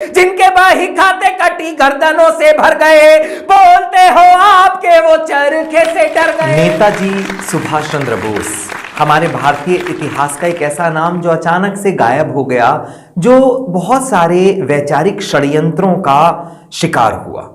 जिनके बही खाते कटी गर्दनों से भर गए, बोलते हो आपके वो चरखे से डर गए। नेताजी सुभाष चंद्र बोस हमारे भारतीय इतिहास का एक ऐसा नाम जो अचानक से गायब हो गया, जो बहुत सारे वैचारिक षड्यंत्रों का शिकार हुआ।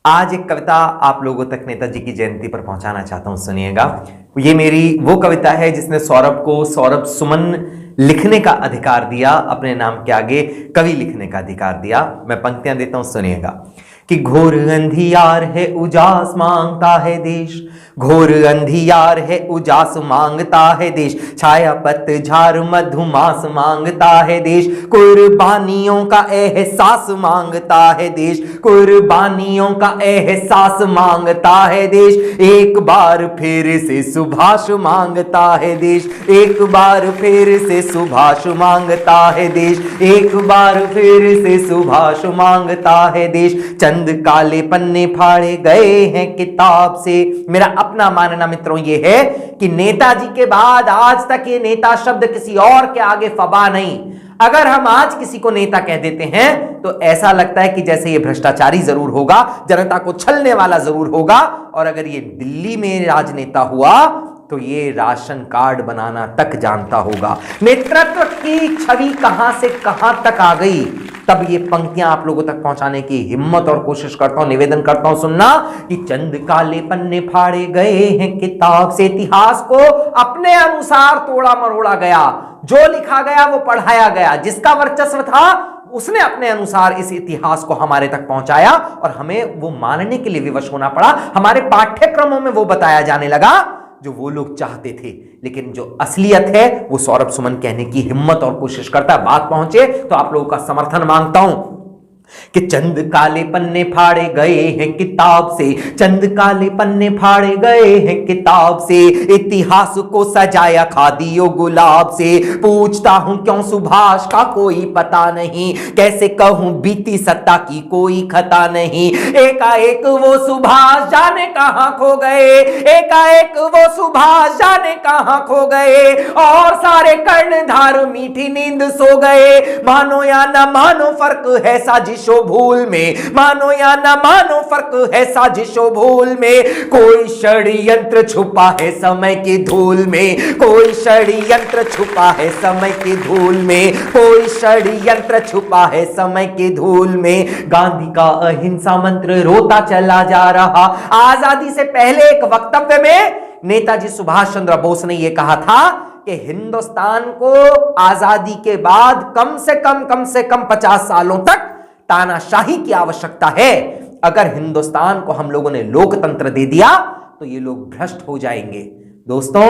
आज एक कविता आप लोगों तक नेताजी की जयंती पर पहुंचाना चाहता हूं, सुनिएगा। ये मेरी वो कविता है जिसने सौरभ को सौरभ सुमन लिखने का अधिकार दिया, अपने नाम के आगे कवि लिखने का अधिकार दिया। मैं पंक्तियां देता हूं, सुनिएगा। कि घोर अंधियार है उजास मांगता है देश, घोर अंधियार है उजास मांगता है देश, छाया पतझड़ मधुमास मांगता है देश, कुर्बानियों का एहसास मांगता है देश, कुर्बानियों का एहसास मांगता है देश। एक बार फिर से सुभाष मांगता है देश, एक बार फिर से सुभाष मांगता है देश, एक बार फिर से सुभाष मांगता है देश। चंद काले पन्ने फाड़े गए हैं किताब से। मेरा अपना मानना मित्रों ये है कि नेताजी के बाद आज तक ये नेता शब्द किसी और के आगे फबा नहीं। अगर हम आज किसी को नेता कह देते हैं तो ऐसा लगता है कि जैसे ये भ्रष्टाचारी जरूर होगा, जनता को छलने वाला जरूर होगा, और अगर ये दिल्ली में राजनेता हुआ तो ये राशन कार्ड बनाना तक जानता होगा। नेतृत्व की छवि कहां से कहां तक आ गई, तब ये पंक्तियां आप लोगों तक पहुंचाने की हिम्मत और कोशिश करता हूं, निवेदन करता हूं, सुनना। कि चंद काले पन्ने फाड़े गए हैं किताब से, इतिहास को अपने अनुसार तोड़ा मरोड़ा गया, जो लिखा गया वो पढ़ाया गया, जिसका वर्चस्व था उसने अपने अनुसार इस इतिहास को हमारे तक पहुंचाया और हमें वो मानने के लिए विवश होना पड़ा। हमारे पाठ्यक्रमों में वो बताया जाने लगा जो वो लोग चाहते थे, लेकिन जो असलियत है वो सौरभ सुमन कहने की हिम्मत और कोशिश करता है। बात पहुंचे तो आप लोगों का समर्थन मांगता हूं। कि चंद काले पन्ने फाड़े गए हैं किताब से, चंद काले पन्ने फाड़े गए हैं किताब से, इतिहास को सजाया खादियो गुलाब से। पूछता हूं क्यों सुभाष का कोई पता नहीं, कैसे कहूं बीती सत्ता की कोई खता नहीं। एकाएक वो सुभाष जाने कहां खो गए, एकाएक वो सुभाष जाने कहां खो गए, और सारे कर्णधार मीठी नींद सो गए। मानो या न मानो फर्क है साजिशों भूल में, मानो या न मानो फर्क है साजिशों भूल में। कोई षड्यंत्र छुपा है समय की धूल में, कोई षड्यंत्र छुपा है समय की धूल में, कोई षड्यंत्र छुपा है समय की धूल में। गांधी का अहिंसा मंत्र रोता चला जा रहा। आजादी से पहले एक वक्तव्य में नेताजी सुभाष चंद्र बोस ने यह कहा था कि हिंदुस्तान को आजादी के बाद कम से कम 50 सालों तक तानाशाही की आवश्यकता है। अगर हिंदुस्तान को हम लोगों ने लोकतंत्र दे दिया तो ये लोग भ्रष्ट हो जाएंगे। दोस्तों,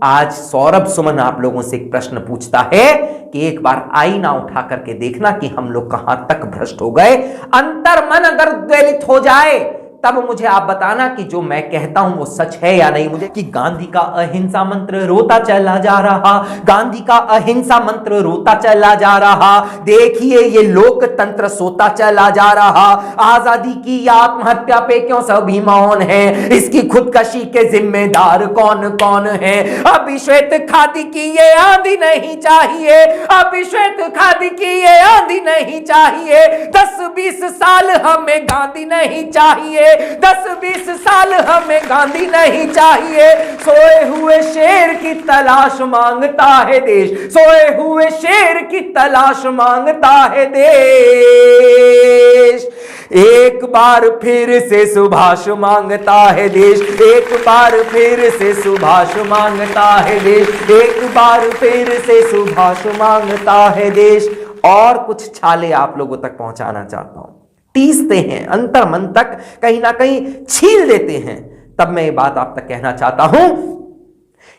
आज सौरभ सुमन आप लोगों से एक प्रश्न पूछता है कि एक बार आईना उठा करके देखना कि हम लोग कहां तक भ्रष्ट हो गए। अंतर्मन अगर द्वेलित हो जाए तब मुझे आप बताना कि जो मैं कहता हूं वो सच है या नहीं। मुझे कि गांधी का अहिंसा मंत्र रोता चला जा रहा, गांधी का अहिंसा मंत्र रोता चला जा रहा। देखिए ये लोकतंत्र सोता चला जा रहा। आजादी की आत्महत्या पे क्यों सभी मौन है, इसकी खुदकशी के जिम्मेदार कौन कौन है। अभी श्वेत खादी की ये आंधी नहीं चाहिए, अभी श्वेत खादी की ये आंधी नहीं चाहिए। 10-20 साल हमें गांधी नहीं चाहिए, 10-20 साल हमें गांधी नहीं चाहिए। सोए हुए शेर की तलाश मांगता है देश, सोए हुए शेर की तलाश मांगता है देश। एक बार फिर से सुभाष मांगता है देश, एक बार फिर से सुभाष मांगता है देश, एक बार फिर से सुभाष मांगता है देश। और कुछ छाले आप लोगों तक पहुंचाना चाहता हूं। टीसते हैं, अंतर मन तक कहीं ना कहीं छील देते हैं। तब मैं ये बात आप तक कहना चाहता हूं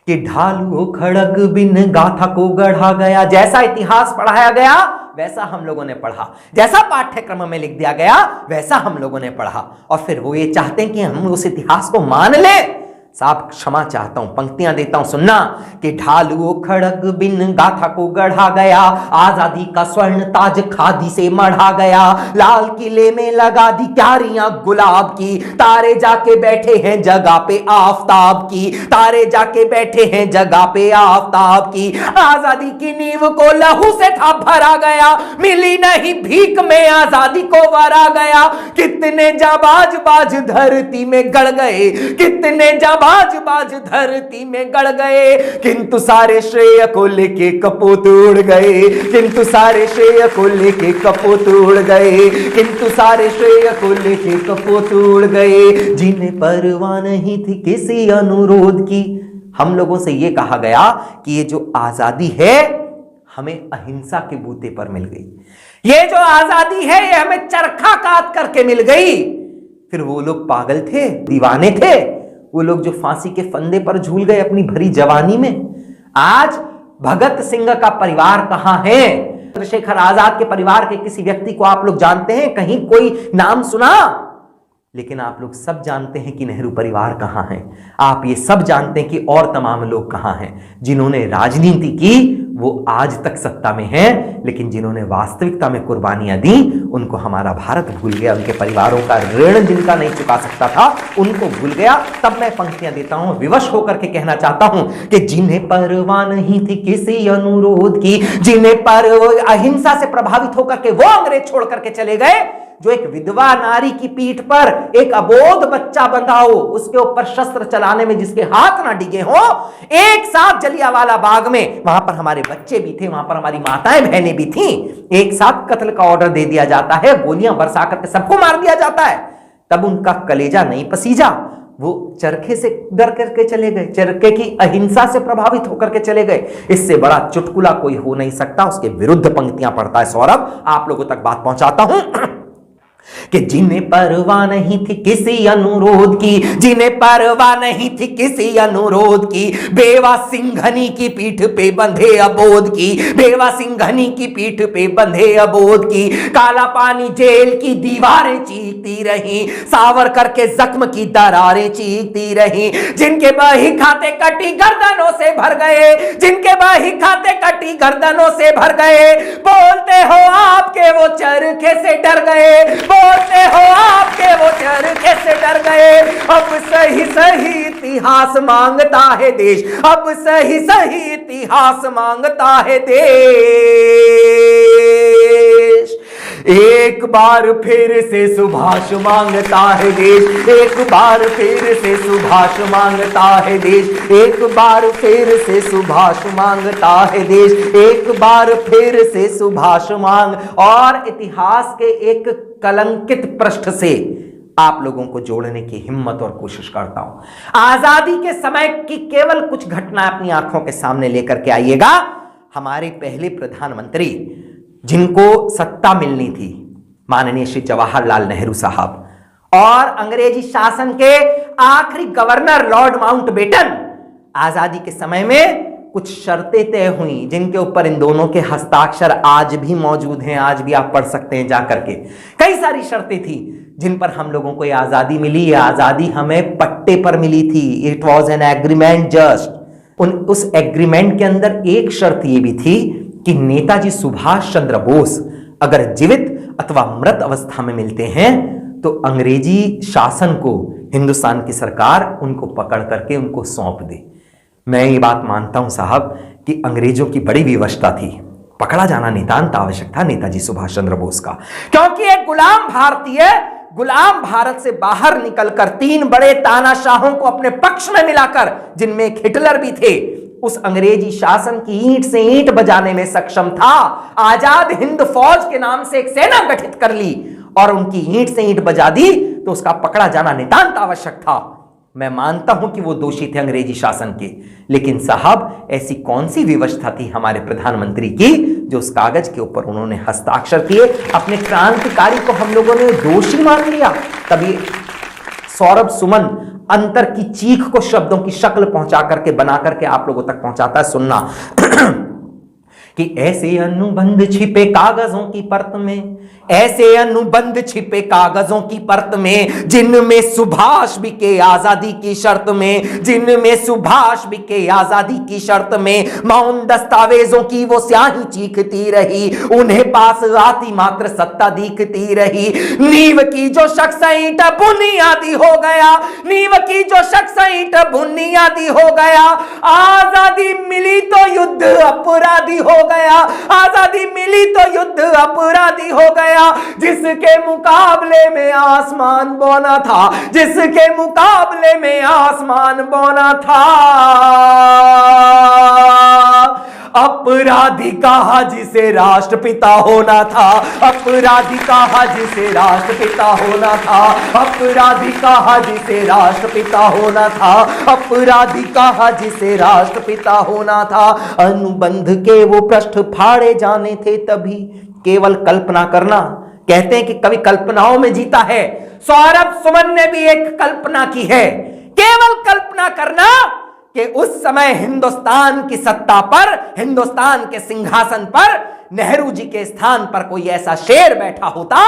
कि ढालू खड़ग बिन गाथा को गढ़ा गया। जैसा इतिहास पढ़ाया गया वैसा हम लोगों ने पढ़ा, जैसा पाठ्यक्रम में लिख दिया गया वैसा हम लोगों ने पढ़ा, और फिर वो ये चाहते हैं कि हम उस इतिहास को मान लें। साहब क्षमा चाहता हूं, पंक्तियां देता हूं, सुनना। कि ढालू खड़ग बिन गाथा को गढ़ा गया, आजादी का स्वर्ण ताज खादी से मढ़ा गया, लाल किले में लगा दी क्यारियां गुलाब की, तारे जाके बैठे हैं जगह पे आफताब की, तारे जाके बैठे हैं जगह पे आफताब की। आजादी की नींव को लहू से था भरा गया, मिली नहीं भीख में आजादी को वरा गया। कितने जाबाज बाज धरती में गड़ गए, कितने जाबाज बाज धरती में गड़ गए, किंतु सारे श्रेय को लेके कपूत उड़ गए, किंतु सारे श्रेय को लेके कपूत उड़ गए, किंतु सारे श्रेय को लेके कपूत उड़ गए। जिन्हें परवाह नहीं थी किसी अनुरोध की। हम लोगों से यह कहा गया कि ये जो आजादी है हमें अहिंसा के बूते पर मिल गई, ये जो आजादी है ये हमें चरखा काट करके मिल गई। फिर वो लोग पागल थे, दीवाने थे, वो लोग जो फांसी के फंदे पर झूल गए अपनी भरी जवानी में। आज भगत सिंह का परिवार कहां है? चंद्रशेखर आजाद के परिवार के किसी व्यक्ति को आप लोग जानते हैं? कहीं कोई नाम सुना? लेकिन आप लोग सब जानते हैं कि नेहरू परिवार कहां है। आप ये सब जानते हैं कि और तमाम लोग कहां हैं। जिन्होंने राजनीति की वो आज तक सत्ता में हैं, लेकिन जिन्होंने वास्तविकता में कुर्बानियां दी उनको हमारा भारत भूल गया। उनके परिवारों का ऋण जिनका नहीं चुका सकता था उनको भूल गया। तब मैं पंक्तियां देता हूं, विवश होकर के कहना चाहता हूं कि जिन्हें परवाह नहीं थी किसी अनुरोध की, जिन्हें पर अहिंसा से प्रभावित होकर के वो अंग्रेज छोड़ करके चले गए, जो एक विधवा नारी की पीठ पर एक अबोध बच्चा बंधा हो, उसके ऊपर शस्त्र चलाने में जिसके हाथ ना डिगे हो, एक साथ जलियांवाला बाग में, वहां पर हमारे बच्चे भी थे, वहां पर हमारी माताएं बहनें भी थीं, एक साथ कत्ल का ऑर्डर दे दिया जाता है, गोलियां बरसा करके सबको मार दिया जाता है। तब उनका कलेजा नहीं पसीजा, वो चरखे से डर करके चले गए, चरखे की अहिंसा से प्रभावित होकर के चले गए। इससे बड़ा चुटकुला कोई हो नहीं सकता। उसके विरुद्ध पंक्तियां पढ़ता है सौरभ, आप लोगों तक बात पहुंचाता हूं कि जिन्हें परवाह नहीं थी किसी अनुरोध की, जिन्हें परवाह नहीं थी किसी अनुरोध की, बेवा सिंघनी की पीठ पे बंधे अबोध की, बेवा सिंघनी की पीठ पे बंधे अबोध की, काला पानी जेल की दीवारें चीखती रही, सावरकर के जख्म की दरारें चीखती रही, जिनके बही खाते कटी गर्दनों से भर गए, जिनके बही खाते कटी गर्दनों से भर गए, बोलते हो आपके वो चरखे से डर गए, बोलते हो आपके वो चरखे से डर गए। अब सही सही इतिहास मांगता है देश, अब सही सही इतिहास मांगता है देश। एक बार फिर से सुभाष मांगता है देश, एक बार फिर से सुभाष मांगता है देश, एक बार फिर से सुभाष मांगता है देश, एक बार फिर से सुभाष मांग। और इतिहास के एक कलंकित पृष्ठ से आप लोगों को जोड़ने की हिम्मत और कोशिश करता हूं। आजादी के समय की केवल कुछ घटनाएं अपनी आंखों के सामने लेकर के आइएगा। हमारे पहले प्रधानमंत्री जिनको सत्ता मिलनी थी, माननीय श्री जवाहरलाल नेहरू साहब, और अंग्रेजी शासन के आखिरी गवर्नर लॉर्ड माउंटबेटन, आजादी के समय में कुछ शर्तें तय हुई जिनके ऊपर इन दोनों के हस्ताक्षर आज भी मौजूद हैं, आज भी आप पढ़ सकते हैं जाकर के। कई सारी शर्तें थी जिन पर हम लोगों को ये आजादी मिली। ये आजादी हमें पट्टे पर मिली थी। It was an agreement just. उस एग्रीमेंट के अंदर एक शर्त ये भी थी कि नेताजी सुभाष चंद्र बोस अगर जीवित अथवा मृत अवस्था में मिलते हैं तो अंग्रेजी शासन को हिंदुस्तान की सरकार उनको पकड़ करके उनको सौंप दे। मैं ये बात मानता हूं साहब कि अंग्रेजों की बड़ी विवशता थी, पकड़ा जाना नितांत आवश्यक था नेताजी सुभाष चंद्र बोस का, क्योंकि एक गुलाम भारतीय गुलाम भारत से बाहर निकलकर तीन बड़े तानाशाहों को अपने पक्ष में मिलाकर, जिनमें एक हिटलर भी थे, उस अंग्रेजी शासन की ईंट से ईंट बजाने में सक्षम था। आजाद हिंद फौज के नाम से एक सेना गठित कर ली और उनकी ईंट से ईंट बजा दी, तो उसका पकड़ा जाना नितांत आवश्यक था। मैं मानता हूं कि वो दोषी थे अंग्रेजी शासन के, लेकिन साहब ऐसी कौन सी व्यवस्था थी हमारे प्रधानमंत्री की जो उस कागज के ऊपर उन्होंने हस्ताक्षर किए, अपने क्रांतिकारी को हम लोगों ने दोषी मान लिया। तभी सौरभ सुमन अंतर की चीख को शब्दों की शक्ल पहुंचा करके बना करके आप लोगों तक पहुंचाता है। सुनना कि ऐसे अनुबंध छिपे कागजों की परत में, ऐसे अनुबंध छिपे कागजों की परत में, जिनमें सुभाष बिके आजादी की शर्त में, जिनमें सुभाष बिके आजादी की शर्त में। मौन दस्तावेजों की वो स्याही चीखती रही, उन्हें पास आती मात्र सत्ता दिखती रही। नींव की जो शख्स ईंट बुनियादी हो गया, नींव की जो शख्स ईंट बुनियादी हो गया। आजादी मिली तो युद्ध अपराधी हो गया, आजादी मिली तो युद्ध अपराधी हो गया। जिसके मुकाबले में आसमान बौना था, जिसके मुकाबले में आसमान बौना था। अपराधी कहा जिसे राष्ट्रपिता होना था, अपराधी कहा जिसे राष्ट्रपिता होना था, अपराधी कहा जिसे राष्ट्रपिता होना था, अपराधी कहा जिसे राष्ट्रपिता होना था। अनुबंध के वो पृष्ठ फाड़े जाने थे तभी, केवल कल्पना करना। कहते हैं कि कवि कल्पनाओं में जीता है। सौरभ सुमन ने भी एक कल्पना की है, केवल कल्पना करना कि उस समय हिंदुस्तान की सत्ता पर, हिंदुस्तान के सिंहासन पर नेहरू जी के स्थान पर कोई ऐसा शेर बैठा होता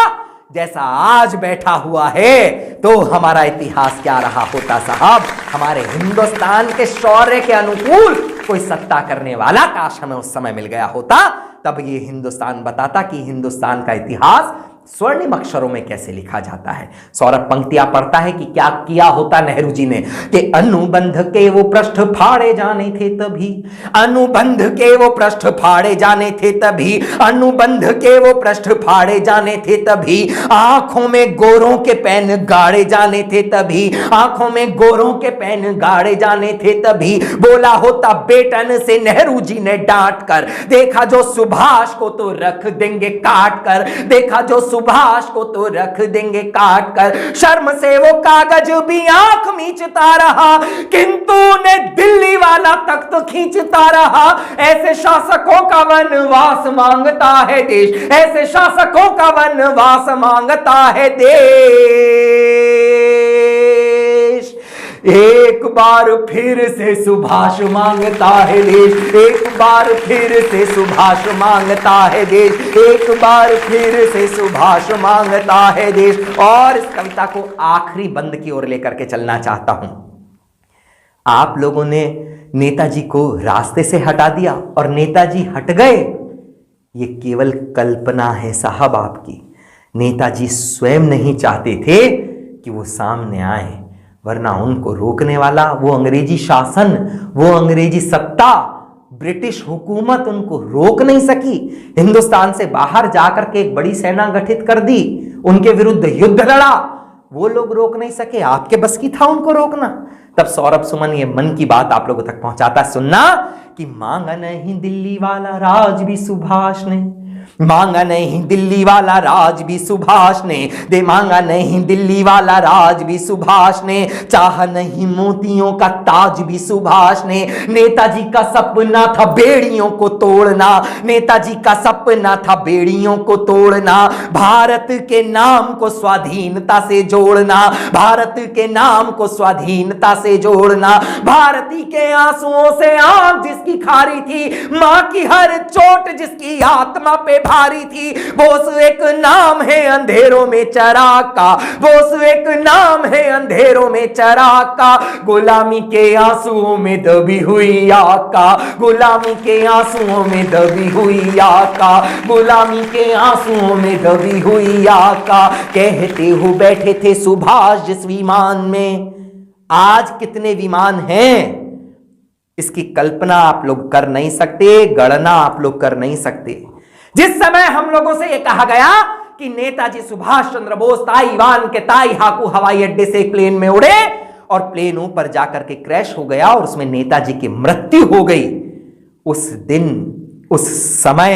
जैसा आज बैठा हुआ है, तो हमारा इतिहास क्या रहा होता साहब। हमारे हिंदुस्तान के शौर्य के अनुकूल कोई सत्ता करने वाला काश हमें उस समय मिल गया होता, तब ये हिंदुस्तान बताता कि हिंदुस्तान का इतिहास स्वर्णिम अक्षरों में कैसे लिखा जाता है। सौरभ पंक्तियां पढ़ता है कि क्या किया होता नेहरू जी ने, कि अनुबंध के वो पृष्ठ फाड़े जाने थे तभी, अनुबंध के वो पृष्ठ फाड़े जाने थे तभी, अनुबंध के वो पृष्ठ फाड़े जाने थे तभी। आंखों में गोरों के पेन गाड़े जाने थे तभी, आंखों में गोरों के पेन गाड़े जाने थे तभी। बोला होता बेटन से नेहरू जी ने डांट कर, देखा जो सुभाष को तो रख देंगे काट कर, देखा जो सुभाष को तो रख देंगे काट कर। शर्म से वो कागज भी आंख मीचता रहा, किंतु ने दिल्ली वाला तख्त तो खींचता रहा। ऐसे शासकों का वनवास मांगता है देश, ऐसे शासकों का वनवास मांगता है देश। एक बार फिर से सुभाष मांगता है देश, एक बार फिर से सुभाष मांगता है देश, एक बार फिर से सुभाष मांगता है देश। और इस कविता को आखिरी बंद की ओर लेकर के चलना चाहता हूं। आप लोगों ने नेताजी को रास्ते से हटा दिया और नेताजी हट गए, ये केवल कल्पना है साहब आपकी। नेताजी स्वयं नहीं चाहते थे कि वो सामने आए, वरना उनको रोकने वाला वो अंग्रेजी शासन, वो अंग्रेजी सत्ता, ब्रिटिश हुकूमत उनको रोक नहीं सकी। हिंदुस्तान से बाहर जाकर के एक बड़ी सेना गठित कर दी, उनके विरुद्ध युद्ध लड़ा, वो लोग रोक नहीं सके। आपके बस की था उनको रोकना। तब सौरभ सुमन ये मन की बात आप लोगों तक पहुंचाता, सुनना कि मांगा नहीं दिल्ली वाला राज भी सुभाष ने, मांगा नहीं दिल्ली वाला राज भी सुभाष ने, दे मांगा नहीं दिल्ली वाला राज भी सुभाष ने, चाहा नहीं मोतियों का ताज भी सुभाष ने। नेताजी का सपना था बेड़ियों को तोड़ना, नेताजी का सपना था बेड़ियों को तोड़ना, भारत के नाम को स्वाधीनता से जोड़ना, भारत के नाम को स्वाधीनता से जोड़ना। भारती के आंसुओं से आंख जिसकी खारी थी, मां की हर चोट जिसकी आत्मा पे भारी थी, बोस एक नाम है अंधेरों में चिराग का, बोस एक नाम है अंधेरों में चिराग का। गुलामी के आंसुओं में दबी हुई आग का, गुलामी के आंसुओं में दबी हुई आग का, गुलामी के आंसुओं में दबी हुई आग का। कहते हो बैठे थे सुभाष जिस विमान में, आज कितने विमान हैं इसकी कल्पना आप लोग कर नहीं सकते, गणना आप लोग कर नहीं सकते। जिस समय हम लोगों से यह कहा गया कि नेताजी सुभाष चंद्र बोस ताइवान के ताई हाकू हवाई अड्डे से एक प्लेन में उड़े और प्लेन ऊपर जाकर के क्रैश हो गया और उसमें नेताजी की मृत्यु हो गई, उस दिन उस समय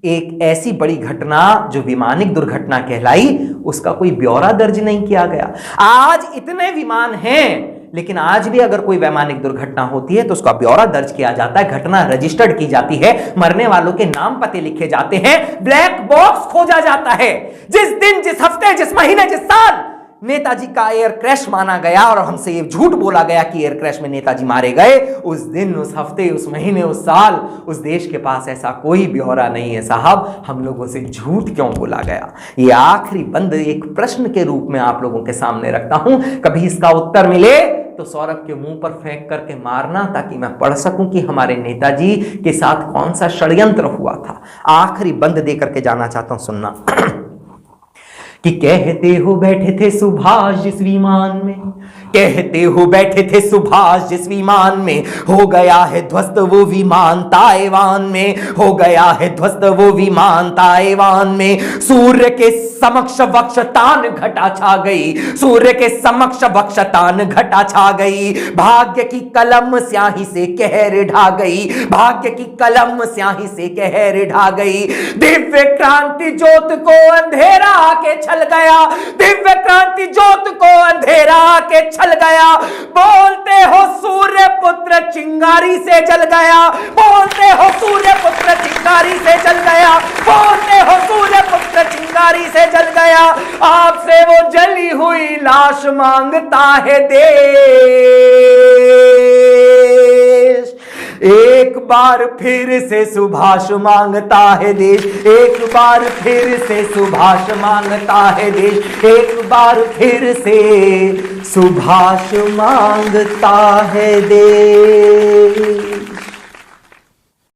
एक ऐसी बड़ी घटना जो विमानिक दुर्घटना कहलाई, उसका कोई ब्यौरा दर्ज नहीं किया गया। आज इतने विमान हैं, लेकिन आज भी अगर कोई वैमानिक दुर्घटना होती है तो उसका ब्यौरा दर्ज किया जाता है, घटना रजिस्टर्ड की जाती है, मरने वालों के नाम पते लिखे जाते हैं, ब्लैक बॉक्स खोजा जाता है। जिस दिन, जिस हफ्ते, जिस महीने, जिस साल नेताजी का एयर क्रैश माना गया और हमसे ये झूठ बोला गया कि एयर क्रैश में नेताजी मारे गए, उस दिन, उस हफ्ते, उस महीने, उस साल उस देश के पास ऐसा कोई ब्यौरा नहीं है साहब। हम लोगों से झूठ क्यों बोला गया? ये आखिरी बंद एक प्रश्न के रूप में आप लोगों के सामने रखता हूं। कभी इसका उत्तर मिले तो सौरभ के मुंह पर फेंक करके मारना, ताकि मैं पढ़ सकूं कि हमारे नेताजी के साथ कौन सा षड्यंत्र हुआ था। आखिरी बंद दे करके जाना चाहता हूं, सुनना। कि कहते हो बैठे थे सुभाष जिस विमान में, कहते हो बैठे थे सुभाष जिस विमान में, हो गया है ध्वस्त वो विमान ताइवान में, हो गया है ध्वस्त वो विमान ताइवान में। सूर्य के समक्ष वक्षतान घटा छा गई, सूर्य के समक्ष वक्षतान घटा छा गई। भाग्य की कलम स्याही से कहर ढा गई, भाग्य की कलम स्याही से कहर ढा गई। दिव्य क्रांति ज्योत को अंधेरा आके छल गया, दिव्य क्रांति ज्योत को अंधेरा आके छल गया। बोलते हो सूर्य पुत्र चिंगारी से जल गया, बोलते हो सूर्य पुत्र चिंगारी से जल गया, बोलते हो सूर्य पुत्र चिंगारी से जल गया। आपसे वो जली हुई लाश मांगता है देश, एक बार फिर से सुभाष मांगता है देश, एक बार फिर से सुभाष मांगता है देश, एक बार फिर से सुभाष मांगता है देश।